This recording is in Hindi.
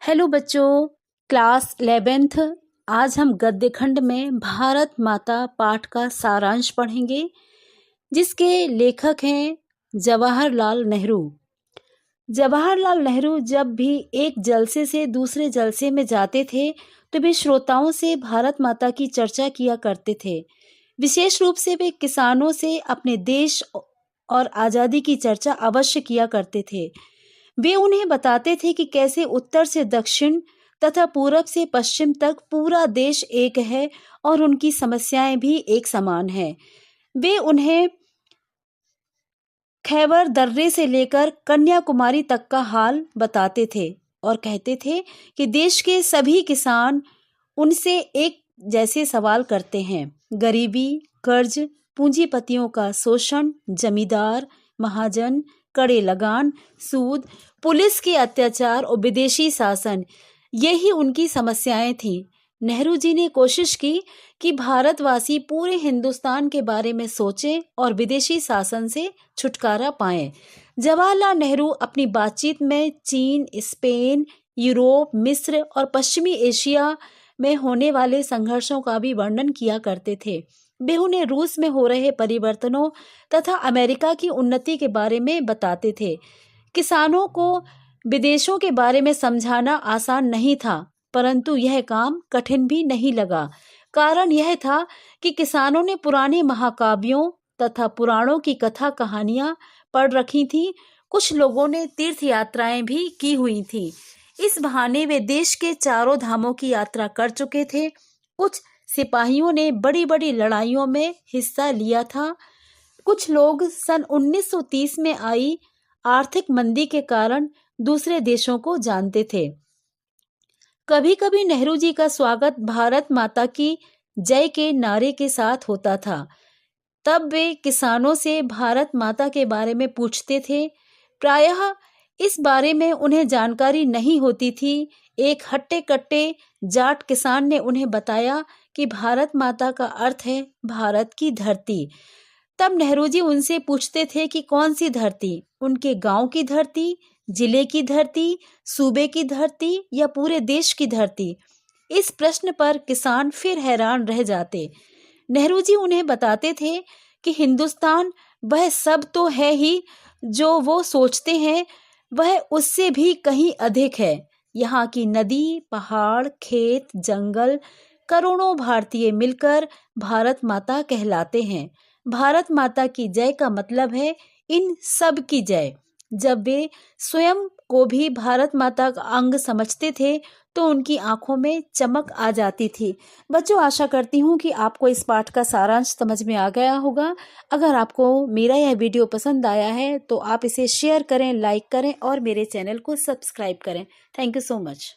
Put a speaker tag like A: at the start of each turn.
A: हेलो बच्चों, क्लास 11th। आज हम गद्य खंड में भारत माता पाठ का सारांश पढ़ेंगे, जिसके लेखक हैं जवाहरलाल नेहरू। जवाहरलाल नेहरू जब भी एक जलसे से दूसरे जलसे में जाते थे तो वे श्रोताओं से भारत माता की चर्चा किया करते थे। विशेष रूप से वे किसानों से अपने देश और आज़ादी की चर्चा अवश्य किया करते थे। वे उन्हें बताते थे कि कैसे उत्तर से दक्षिण तथा पूरब से पश्चिम तक पूरा देश एक है और उनकी समस्याएं भी एक समान हैं। वे उन्हें खैबर दर्रे से लेकर कन्याकुमारी तक का हाल बताते थे और कहते थे कि देश के सभी किसान उनसे एक जैसे सवाल करते हैं। गरीबी, कर्ज, पूंजीपतियों का शोषण, जमींदार, महाजन, कड़े लगान, सूद, पुलिस के अत्याचार और विदेशी शासन, यही उनकी समस्याएं थीं। नेहरू जी ने कोशिश की कि भारतवासी पूरे हिंदुस्तान के बारे में सोचें और विदेशी शासन से छुटकारा पाएं। जवाहरलाल नेहरू अपनी बातचीत में चीन, स्पेन, यूरोप, मिस्र और पश्चिमी एशिया में होने वाले संघर्षों का भी वर्णन किया करते थे। वे उन्हें रूस में हो रहे परिवर्तनों तथा अमेरिका की उन्नति के बारे में बताते थे। किसानों को विदेशों के बारे में समझाना आसान नहीं था, परंतु यह काम कठिन भी नहीं लगा। कारण यह था कि किसानों ने पुराने महाकाव्यों तथा पुराणों की कथा कहानियां पढ़ रखी थी। कुछ लोगों ने तीर्थ यात्राएं भी की हुई थी। इस बहाने वे देश के चारों धामों की यात्रा कर चुके थे। कुछ सिपाहियों ने बड़ी बड़ी लड़ाइयों में हिस्सा लिया था। कुछ लोग सन 1930 में आई आर्थिक मंदी के कारण दूसरे देशों को जानते थे। कभी कभी नेहरू जी का स्वागत भारत माता की जय के नारे के साथ होता था। तब वे किसानों से भारत माता के बारे में पूछते थे। प्रायः इस बारे में उन्हें जानकारी नहीं होती थी। एक हट्टे कट्टे जाट किसान ने उन्हें बताया कि भारत माता का अर्थ है भारत की धरती। तब नेहरू जी उनसे पूछते थे कि कौन सी धरती, उनके गांव की धरती, जिले की धरती, सूबे की धरती या पूरे देश की धरती। इस प्रश्न पर किसान फिर हैरान रह जाते। नेहरू जी उन्हें बताते थे कि हिंदुस्तान वह सब तो है ही जो वो सोचते हैं, वह उससे भी कहीं अधिक है। यहाँ की नदी, पहाड़, खेत, जंगल, करोड़ों भारतीय मिलकर भारत माता कहलाते हैं। भारत माता की जय का मतलब है इन सब की जय। जब वे स्वयं को भी भारत माता का अंग समझते थे तो उनकी आंखों में चमक आ जाती थी। बच्चों, आशा करती हूँ कि आपको इस पाठ का सारांश समझ में आ गया होगा। अगर आपको मेरा यह वीडियो पसंद आया है तो आप इसे शेयर करें, लाइक करें और मेरे चैनल को सब्सक्राइब करें। Thank you so much.